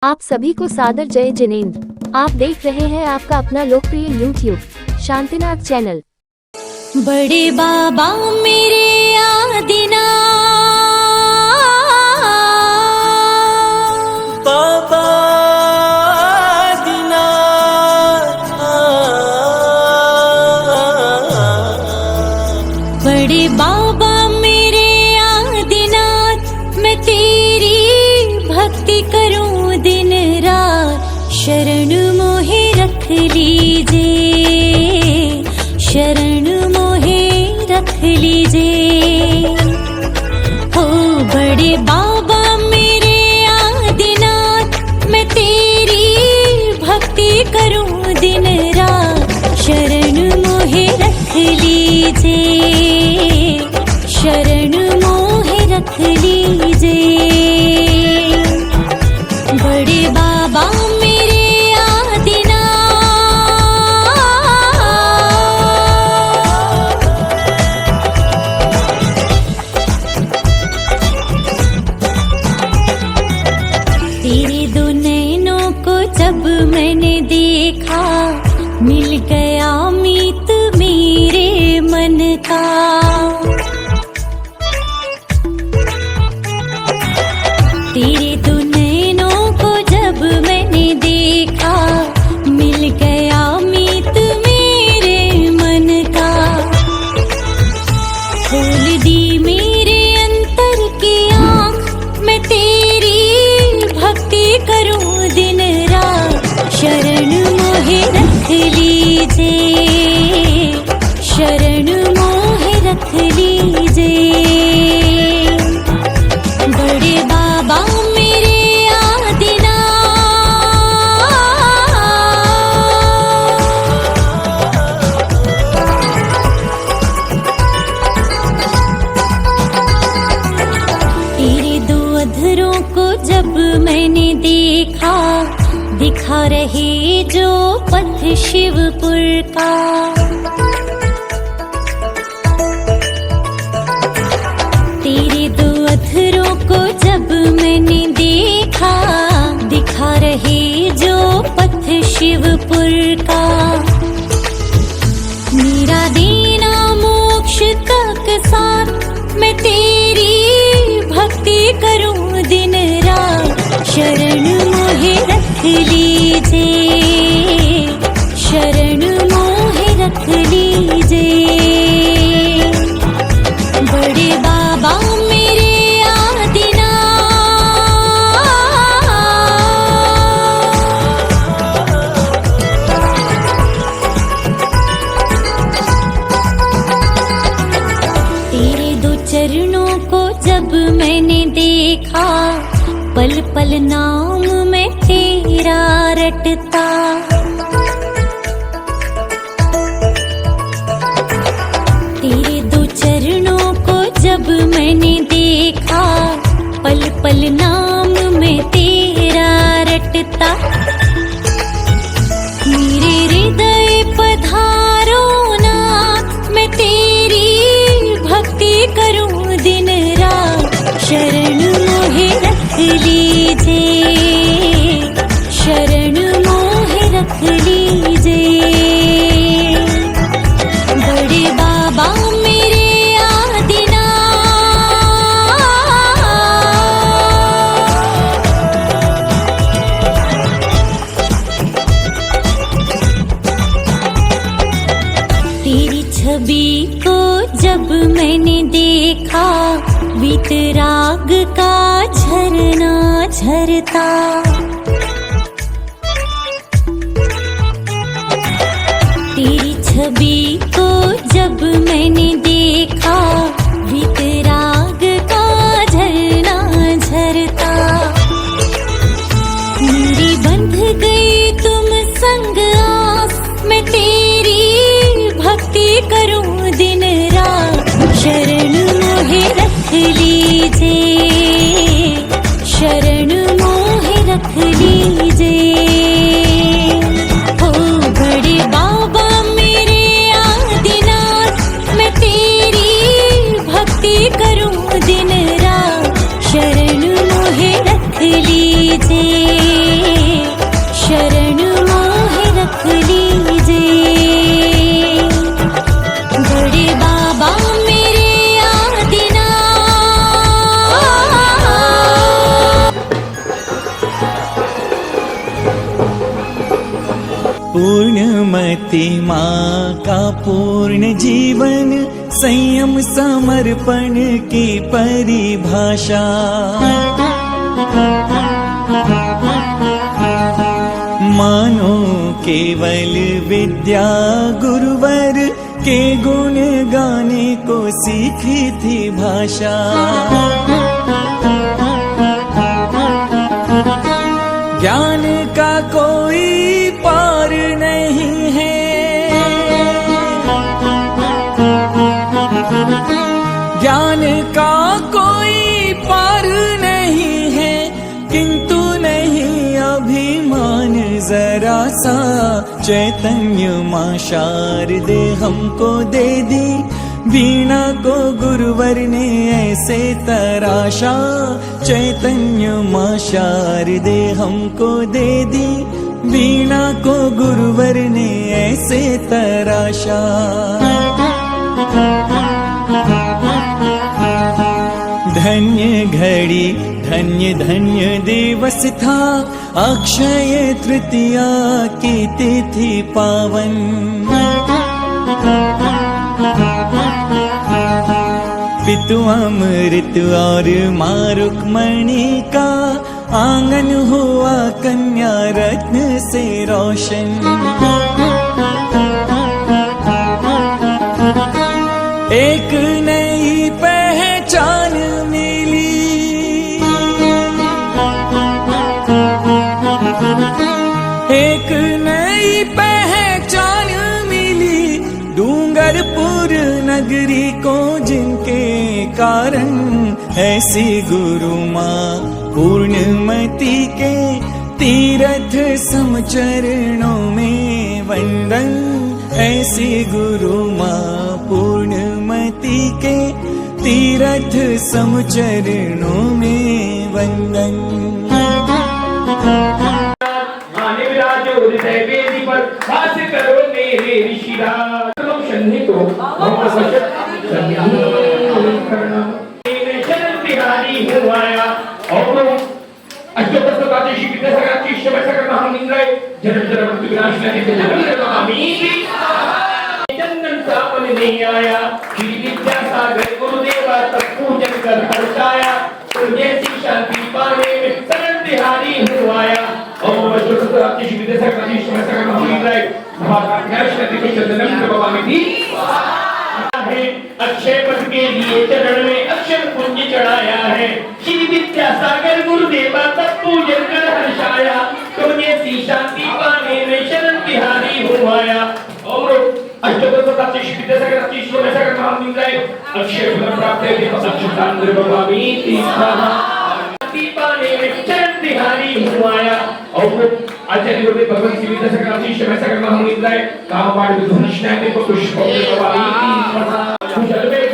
आप सभी को सादर जय जिनेंद्र। आप देख रहे हैं आपका अपना लोकप्रिय YouTube शांतिनाथ चैनल। बड़े बाबा मेरे आदिना बाबा आदिना बड़े बाबा मेरे आदिनाथ, मैं तेरी भक्ति करूं दिन रात। शरण मोहे रख लीजिए, शरण मोहे रख लीजिए। हो बड़े बाबा मेरे आदिनाथ, मैं तेरी भक्ति करूं दिन रात। शरण मोहे रख लीजिए, शरण मोहे रख लीजिए। बड़े बाबा मेरे आदिनाथ। तेरे दो नैनों को जब मैंने देखा, मिल गया मीत मेरे मन का। तेरे दो नैनों को जब मैंने देखा, मिल गया मीत मेरे मन का। खोल दी मेरे अंतर की आँख, मैं तेरी भक्ति करूं दिन रात। शरण मोहे रख लीजिए, शरण मोहे रख लीजिए। बड़े बाबा मेरे आदिनाथ। तेरे दो अधरों को जब मैंने देखा, दिखा रहे जो पथ शिवपुर का। तेरे दो अधरों को जब मैंने देखा, दिखा रहे जो पथ शिवपुर का। मेरा देना मोक्ष तक साथ, मैं तेरी भक्ति करूं दिन रात। शरण मोहे रख लीजिए, शरण मोहे रख लीजिए। बड़े बाबा मेरे आदिनाथ। तेरे दो चरणों को जब मैंने देखा, पल पल नाम में तेरा रटता। तेरे दो चरणों को जब मैंने देखा, पल पल नाम में तेरा रटता। मेरे हृदय पधारो नाथ, मैं तेरी भक्ति करूं दिन रात। शरण मोहे रख लीजिए, शरण मोहे रख लीजिए। बड़े बाबा मेरे आदिनाथ। तेरी छवि को जब मैंने देखा, वीतराग का झरना झरता। तेरी छवि को जब मैंने देखा, वीतराग का झरना झरता। मेरी बंध गई तुम संग आस, मैं तेरी भक्ति करूं दिन रात। शरण मोहे रख लीजिए, शरण मोहे रख लीजिए। हो बड़े बाबा मेरे आदिनाथ, मैं तेरी भक्ति करूं दिन रात। शरण मोहे रख लीजिए, पूर्णमति माँ का पूर्ण जीवन संयम समर्पण की परिभाषा। मानो केवल विद्या गुरुवर के गुण गाने को सीखी थी भाषा। ज्ञान का कोई पार नहीं है, ज्ञान का कोई पार नहीं है, किंतु नहीं अभिमान जरा सा। चैतन्य माँ शारदे हमको दे दी, वीणा को गुरुवर ने ऐसे तराशा। चैतन्य माँ शारदे हमको दे दी, वीणा को गुरुवर ने ऐसे तराशा। धन्य घड़ी धन्य धन्य दिवस था, अक्षय तृतीया की तिथि पावन। पितु अमृत और माँ रुक्मणी का आंगन हुआ कन्या रत्न से रोशन। एक नई पहचान मिली, एक नई पहचान मिली, डूंगरपुर नगरी को जिनके कारण। ऐसी गुरु माँ पूर्णमति के तीर्थ समचरणों में वंदन। ऐसी गुरु माँ पूर्णमति के तीर्थ समचरणों में वंदन। हृदय वेदी पर वास करो मेरे ऋषिराज। शनि को शरण बिहारी हूँ आया। और अष्टोत्तरकादशी विद्यासागर शिव सागर महामिंद्राय जन्म जन्म मृत्यु विनाशनाय चंदन सावन नहीं आया। श्री विद्यासागर गुरुदेवा तब पूजन कर हर्षाया। जैसी शांति पाने में शरण बिहारी हूँ आया। और अष्टोत्तरकादशी विद्यासागर शिव सागर महामिंद्राय चंदनम प्रभामिति है। अक्षय पद के लिए चरण में अक्षर पुंज चढ़ाया है। श्री विद्यासागर गुरुदेवा तब पूजन कर हर्षाया। तुम जैसी शांति पाने में शरण बिहारी हूँ आया। और अष्टोत्तरकादशी विद्यासागर शिव सागर महामिंद्राय अक्षय फल प्राप्त है। अक्षतांद्र भवामी शांति पाने में शरण बिहारी हूँ आया। और आचार्य गुरुदेव भगवान श्री विद्यासागर शिव सागर महामिंद्राय कामवाड़ विधुनिष्ठाने को पुष्प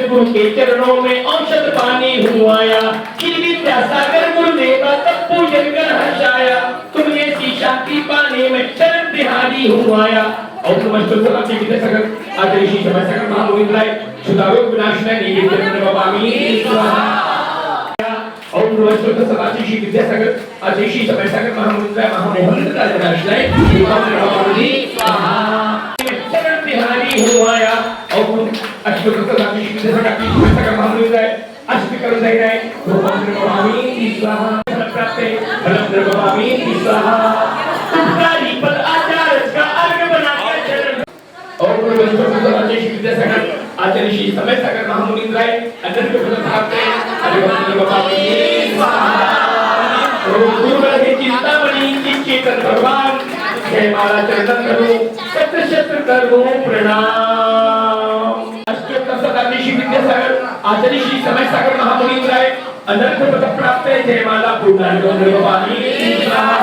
गुरु के चरणों में औषध पानी हूँ आया। श्री विद्यासागर गुरुदेवा तब पूजन कर हर्षाया। तुम ऐसी शांति पाने में शरण बिहारी हूँ आया। और अष्टोत्तरकादशी विद्यासागर आचार्य श्री शिव सागर महामिंद्राय सुदारोग विनाशनाय निवेदन भवामी स्वाहा। और अष्टोत्तरकादशी विद्यासागर आचार्य श्री शिव सागर महामिंद्राय महामोहन विनाशनाय भवामी स्वाहा। शरण बिहारी हूँ आया। और अष्टोत्तरकादशी विद्यासागर शिव सागर महामिंद्राय अष्ट करुण दयाय भगवान भवामी स्वाहा। प्राप्त भलंद्र भवामी स्वाहा। तुमकारी पद आचार्य का अर्घ बनाकर चरण। और अष्टोत्तरकादशी विद्यासागर आचार्य श्री शिव सागर महामिंद्राय अनंत फल प्राप्त भलंद्र भवामी स्वाहा। गुरुवर है चिंतामणि की चेतन भगवान। जय माला चरण करो शत शत करो प्रणाम। अष्टोत्तरकादशी विद्यासागर आचार्य श्री शिव सागर महामिंद्राय अनंत पद प्राप्त है। जय माला पूर्णानंद भवानी स्वाहा।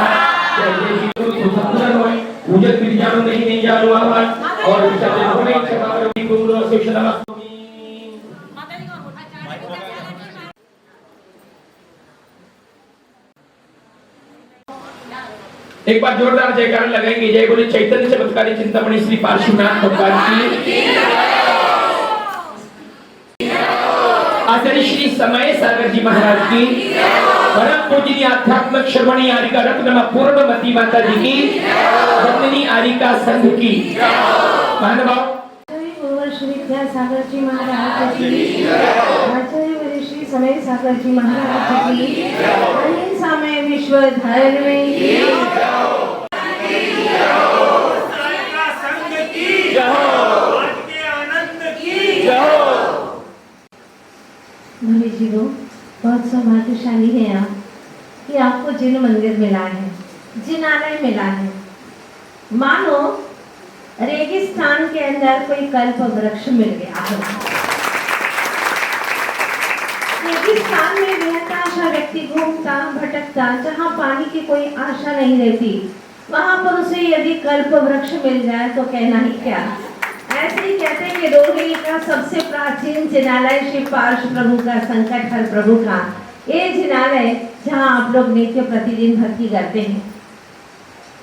जय जय श्री गुरु संपूर्ण होय पूजन विधि जानो नहीं जानो आह्वान। और विचार होने क्षमा करो गुरु अशोक एक बार जोरदार जयकार लगाएंगे। जय बोले चैतन्य चमत्कारी चिंतामणि श्री पार्श्वनाथ भगवान की। आचार्य श्री समय सागर जी महाराज की। परम पूजनीय आध्यात्मिक श्रमणी आरिका रत्न पूर्णमती माता जी की, वंदनी आरिका संघ की। महानुभाव श्री विद्यासागर जी महाराज की, आचार्य श्री समय सागर जी महाराज की, अहिंसा में विश्व धर्म भले जी दो बहुत सौभाग्यशाली है आप कि आपको जिन मंदिर मिला है, जिनालय मिला है, मानो रेगिस्तान के अंदर कोई कल्प वृक्ष मिल गया हो। रेगिस्तान में बेहताशा व्यक्ति घूमता भटकता, जहाँ पानी की कोई आशा नहीं रहती, वहां पर उसे यदि कल्प वृक्ष मिल जाए तो कहना ही क्या। ऐसे ही कहते हैं कि रोहिणी का सबसे प्राचीन जिनालय श्री पार्श प्रभु का, संकट हर प्रभु का ये जिनालय, जहाँ आप लोग नित्य प्रतिदिन भक्ति करते हैं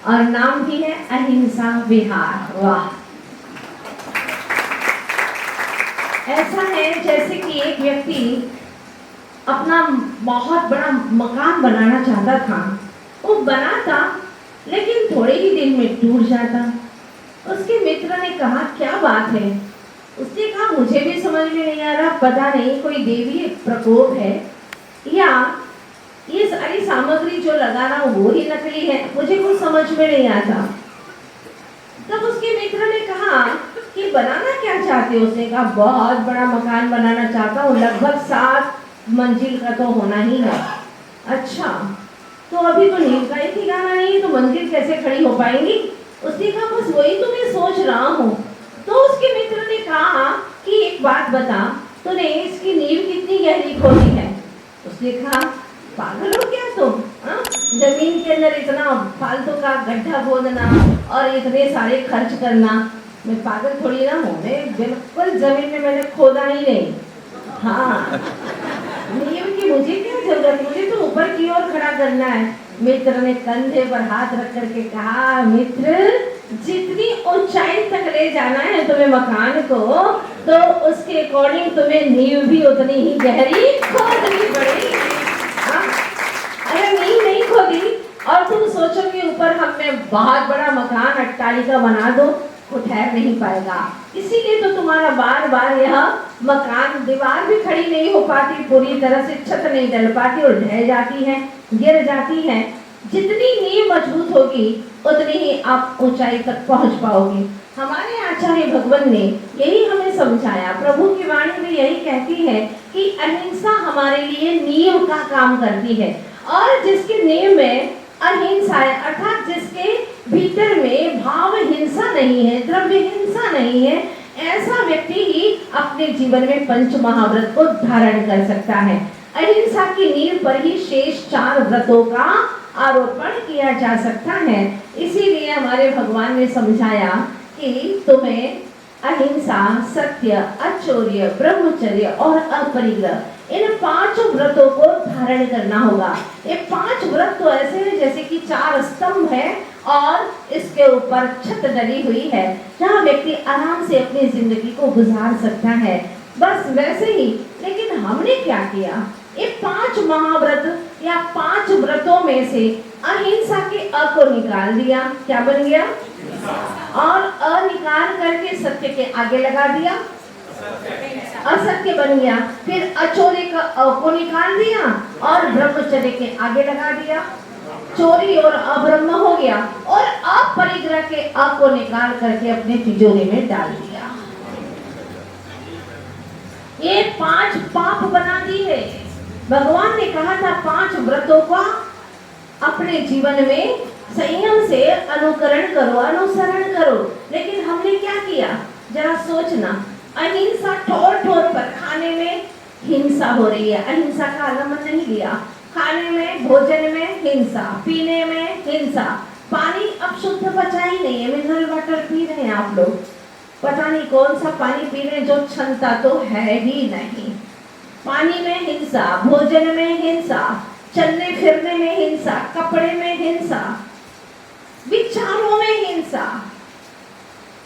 और नाम भी है अहिंसा विहार। वाह, ऐसा है जैसे कि एक व्यक्ति अपना बहुत बड़ा मकान बनाना चाहता था, वो बनाता लेकिन थोड़े ही दिन में टूट जाता। उसके मित्र ने कहा क्या बात है? उसने कहा मुझे भी समझ में नहीं आ रहा, पता नहीं कोई देवी प्रकोप है या ये सारी सामग्री जो लगा रहा हूँ वो ही नकली है, मुझे कुछ समझ में नहीं आता। तब उसके मित्र ने कहा कि बनाना क्या चाहते हो? उसने कहा बहुत बड़ा मकान बनाना चाहता हूँ, लगभग 7 मंजिल का तो होना ही है। अच्छा, तो अभी तो नींव का ही ठिकाना नहीं है, तो मंजिल कैसे खड़ी हो पाएंगी? उसने कहा बस वही तो मैं सोच रहा हूँ। तो उसके मित्र ने कहा कि एक बात बता, तूने इसकी नींव कितनी गहरी खोदी है? उसने कहा पागल हो क्या तुम? जमीन के अंदर इतना फालतू का गड्ढा खोदना और इतने सारे खर्च करना, मैं पागल थोड़ी ना हूँ, मैं बिल्कुल जमीन में मैंने खोदा ही नहीं। हाँ, नींव की मुझे क्या जरूरत, मुझे तो ऊपर की ओर खड़ा करना है। मित्र ने कंधे पर हाथ रख करके कहा मित्र, जितनी ऊंचाई तक ले जाना है तुम्हें मकान को, तो उसके अकॉर्डिंग तुम्हें नींव भी उतनी ही गहरी खोदनी पड़ेगी। अगर नींव नहीं खोदी और तुम सोचोगे ऊपर हमने बहुत बड़ा मकान अट्टालिका बना दो, वो ठहर नहीं पाएगा। इसीलिए तो तुम्हारा बार बार यह मकान, दीवार भी खड़ी नहीं हो पाती पूरी तरह से, छत नहीं डल पाती और ढह जाती है, गिर जाती है। जितनी नींव मजबूत होगी उतनी ही आप ऊंचाई तक पहुंच पाओगे। हमारे आचार्य भगवान ने यही हमें समझाया, प्रभु की वाणी में यही कहती है कि अहिंसा हमारे लिए नींव का काम करती है, और जिसके नींव में अहिंसा है, अर्थात जिसके भीतर में भाव हिंसा नहीं है, द्रव्य हिंसा नहीं है, ऐसा व्यक्ति ही अपने जीवन में पंच महाव्रत को धारण कर सकता है। अहिंसा की नींव पर ही शेष 4 व्रतों का आरोपण किया जा सकता है। इसीलिए हमारे भगवान ने समझाया कि तुम्हें अहिंसा, सत्य, अचौर्य, ब्रह्मचर्य और अपरिग्रह, इन 5 व्रतों को धारण करना होगा। ये 5 व्रत तो ऐसे हैं जैसे कि 4 स्तंभ है और इसके ऊपर छत डली हुई है, जहाँ व्यक्ति आराम से अपनी जिंदगी को गुजार सकता है। बस वैसे ही, लेकिन हमने क्या किया, ये 5 महाव्रत या 5 व्रतों में से अहिंसा के अ को निकाल दिया, क्या बन गया? और अ निकाल करके सत्य के आगे लगा दिया, असत्य बन गया। फिर अचोरी का अ को निकाल दिया और ब्रह्मचर्य के आगे लगा दिया, चोरी और अब्रह्म हो गया। और अपरिग्रह के अ को निकाल करके अपने तिजोरी में डाल दिया। ये 5 पाप बना दिए। भगवान ने कहा था 5 व्रतों का अपने जीवन में संयम से अनुकरण करो, अनुसरण करो। लेकिन हमने क्या किया, जरा सोचना, अहिंसा ठोर ठोर पर, खाने में हिंसा हो रही है, अहिंसा का आलम्बन नहीं लिया, खाने में, भोजन में हिंसा, पीने में हिंसा, पानी अब शुद्ध बचा ही नहीं है, मिनरल वाटर पी रहे हैं आप लोग, पता नहीं कौन सा पानी पी रहे हैं जो क्षमता तो है ही नहीं। पानी में हिंसा, भोजन में हिंसा, चलने फिरने में हिंसा, कपड़े में हिंसा, विचारों में हिंसा।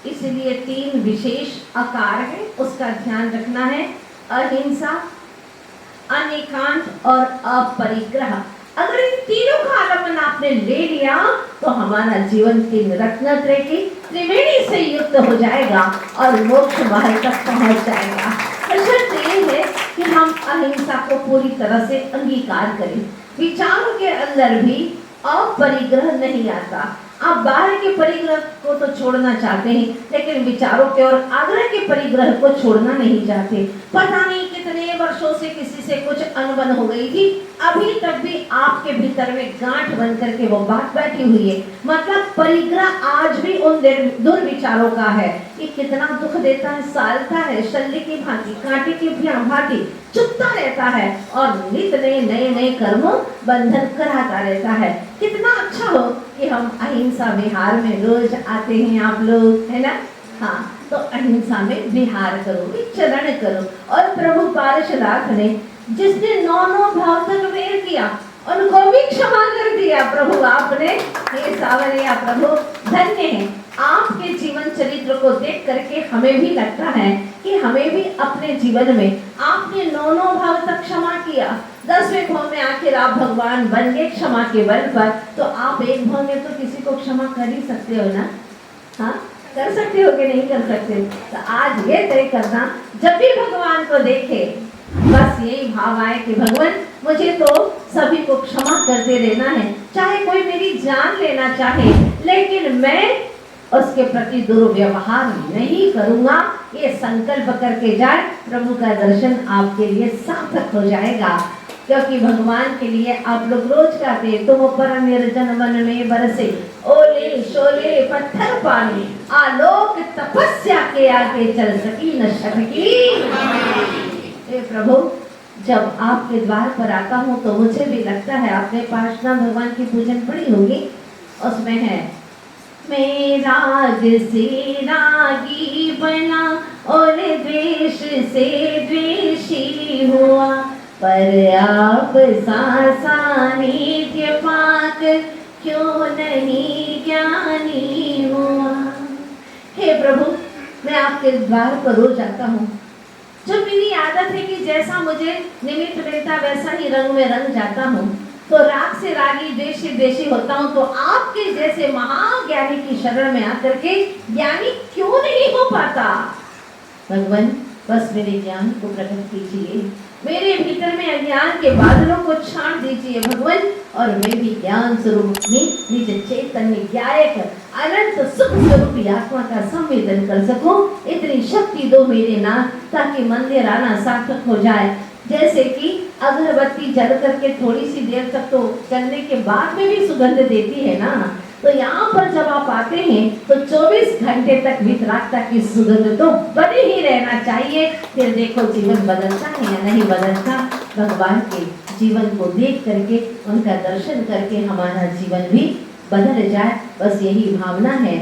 इसलिए 3 विशेष आकार है, उसका ध्यान रखना है, अहिंसा, अनिकांत और अपरिग्रह। अगर इन तीनों का आलम्बन आपने ले लिया तो हमारा जीवन तीन रत्न की त्रिवेणी से युक्त हो जाएगा और मोक्ष मार्ग तक पहुंच जाएगा। शर्त ये है कि हम अहिंसा को पूरी तरह से अंगीकार करें। विचारों के अंदर भी अपरिग्रह नहीं आता। आप बाहर के परिग्रह को तो छोड़ना चाहते हैं, लेकिन विचारों के और आग्रह के परिग्रह को छोड़ना नहीं चाहते। पता नहीं कितने वर्षों से किसी से कुछ अनबन हो गई थी, अभी तक भी आपके भीतर में गांठ बन करके वो बात बैठी हुई है। मतलब परिग्रह आज भी उन दुर्विचारों का है। ये कितना दुख देता है, सालता है, शल्य की भांति, कांटे की भांति चुपता रहता है और नित नए नए कर्मों बंधन कराता रहता है। कितना अच्छा हो कि हम अहिंसा विहार में रोज आते हैं आप लोग, है ना। हाँ, तो अहिंसा में विहार करो, विचरण करो। और प्रभु पार्षदाथ ने जिसने 9 भाव तक वेर किया उनको भी क्षमा कर दिया प्रभु आपने। हे सावरिया प्रभु धन्य है। आपके जीवन चरित्र को देख करके हमें भी लगता है कि हमें भी अपने जीवन में आपने 9 भाव तक क्षमा किया। 10वें भाव में आखिर आप भगवान बन गए क्षमा के बल पर, तो आप एक भाव में तो किसी को क्षमा कर ही सकते हो ना। हाँ, कर सकते हो कि नहीं कर सकते। तो आज ये तय करना, जब भी भगवान को देखे बस यही भाव आए कि भगवान मुझे तो सभी को क्षमा करते रहना है, चाहे कोई मेरी जान लेना चाहे, लेकिन मैं उसके प्रति दुर्व्यवहार नहीं करूंगा। ये संकल्प करके जाए, प्रभु का दर्शन आपके लिए सार्थक हो जाएगा। क्योंकि भगवान के लिए आप लोग रोज कहते, तुम पर निर्जन वन में बरसे ओले शोले पत्थर पानी, आलोक तपस्या के आगे चल सकी न सकी। प्रभु जब आपके द्वार पर आता हूँ तो मुझे भी लगता है, आपने पार्षदा भगवान की पूजन पढ़ी होगी, उसमें है मैं राग से रागी बना और द्वेष से द्वेषी हुआ, पर आप सानिध्य पाक क्यों नहीं ज्ञानी हुआ। हे प्रभु, मैं आपके द्वार पर रोज आता हूँ। जो मेरी आदत है कि जैसा मुझे निमित्त मिलता वैसा ही रंग में रंग जाता हूँ, तो राग से रागी, द्वेष से द्वेषी होता हूँ। तो आपके जैसे महाज्ञानी की शरण में आकर के ज्ञानी क्यों नहीं हो पाता। भगवान बस मेरे ज्ञान को प्रकट कीजिए, मेरे भीतर में अज्ञान के बादलों को छांट दीजिए भगवान, और मैं भी ज्ञान स्वरूप में निज चैतन्य ज्ञायक अनंत सुख स्वरूप आत्मा का संवेदन कर सकूं। इतनी शक्ति दो मेरे नाथ, ताकि मंदिर आना सार्थक हो जाए। जैसे कि अगरबत्ती जल करके थोड़ी सी देर तक तो जलने के बाद में भी सुगंध देती है ना, तो यहाँ पर जब आप आते हैं तो 24 घंटे तक वितरागता की सुगंध तो बने ही रहना चाहिए। फिर देखो जीवन बदलता है या नहीं बदलता। भगवान के जीवन को देख करके, उनका दर्शन करके हमारा जीवन भी बदल जाए, बस यही भावना है।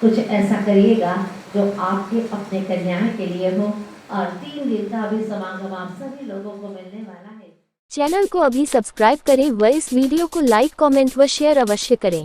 कुछ ऐसा करिएगा जो आपके अपने कल्याण के लिए हो। और 3 दिन का अभी समागम आप सभी लोगों को मिलने वाला है। चैनल को अभी सब्सक्राइब करें व इस वीडियो को लाइक, कमेंट व शेयर अवश्य करें।